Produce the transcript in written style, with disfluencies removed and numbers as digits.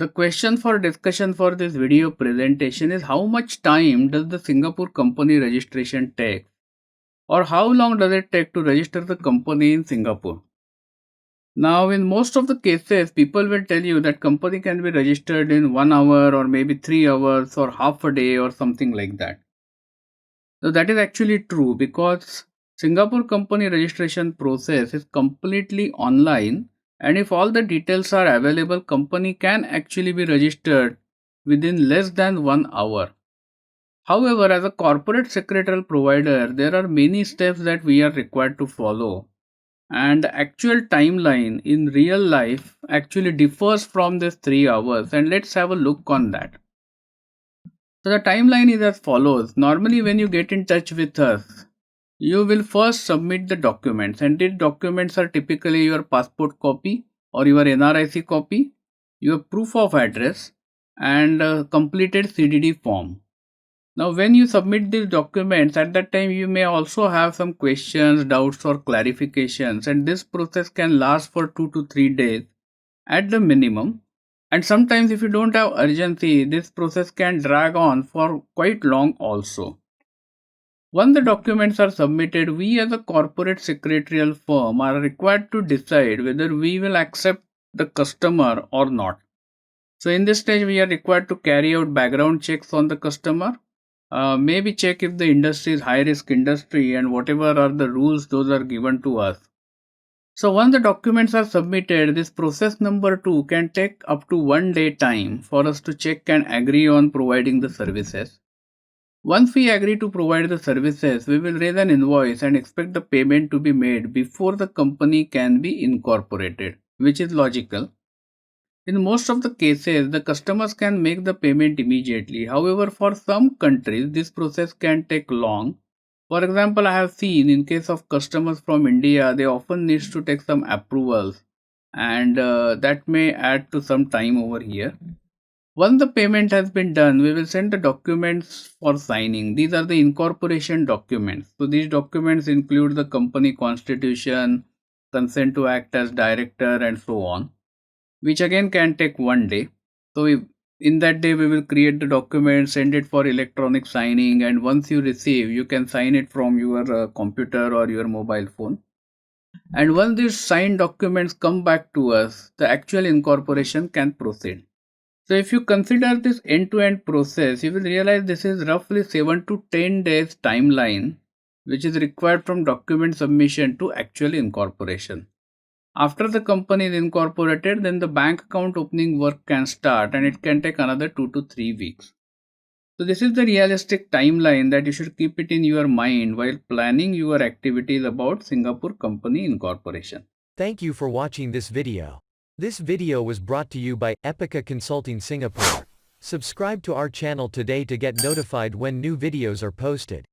The question for discussion for this video presentation is how much time does the Singapore company registration take, or how long does it take to register the company in Singapore? Now, in most of the cases, people will tell you that company can be registered in 1 hour or maybe 3 hours or half a day or something like that. So that is actually true because Singapore company registration process is completely online, and if all the details are available, company can actually be registered within less than 1 hour. However, as a corporate secretarial provider, there are many steps that we are required to follow, and the actual timeline in real life actually differs from this 3 hours, and let's have a look on that. So the timeline is as follows. Normally, when you get in touch with us, you will first submit the documents, and these documents are typically your passport copy or your NRIC copy, your proof of address, and a completed CDD form. Now, when you submit these documents, at that time you may also have some questions, doubts, or clarifications, and this process can last for 2 to 3 days at the minimum. And sometimes, if you don't have urgency, this process can drag on for quite long also. Once the documents are submitted, we as a corporate secretarial firm are required to decide whether we will accept the customer or not. So in this stage, we are required to carry out background checks on the customer. Maybe check if the industry is high risk industry and whatever are the rules, those are given to us. So once the documents are submitted, this process number 2 can take up to 1 day time for us to check and agree on providing the services. Once we agree to provide the services, we will raise an invoice and expect the payment to be made before the company can be incorporated, which is logical. In most of the cases, the customers can make the payment immediately. However, for some countries, this process can take long. For example, I have seen in case of customers from India, they often need to take some approvals, and that may add to some time over here. Once the payment has been done, we will send the documents for signing. These are the incorporation documents. So these documents include the company constitution, consent to act as director, and so on, which again can take 1 day. So in that day, we will create the document, send it for electronic signing, and once you receive, you can sign it from your computer or your mobile phone. And once these signed documents come back to us, the actual incorporation can proceed. So if you consider this end-to-end process, you will realize this is roughly 7 to 10 days timeline, which is required from document submission to actual incorporation. After the company is incorporated, then the bank account opening work can start, and it can take another 2 to 3 weeks. So this is the realistic timeline that you should keep it in your mind while planning your activities about Singapore company incorporation. Thank you for watching this video. This video was brought to you by Epica Consulting Singapore. Subscribe to our channel today to get notified when new videos are posted.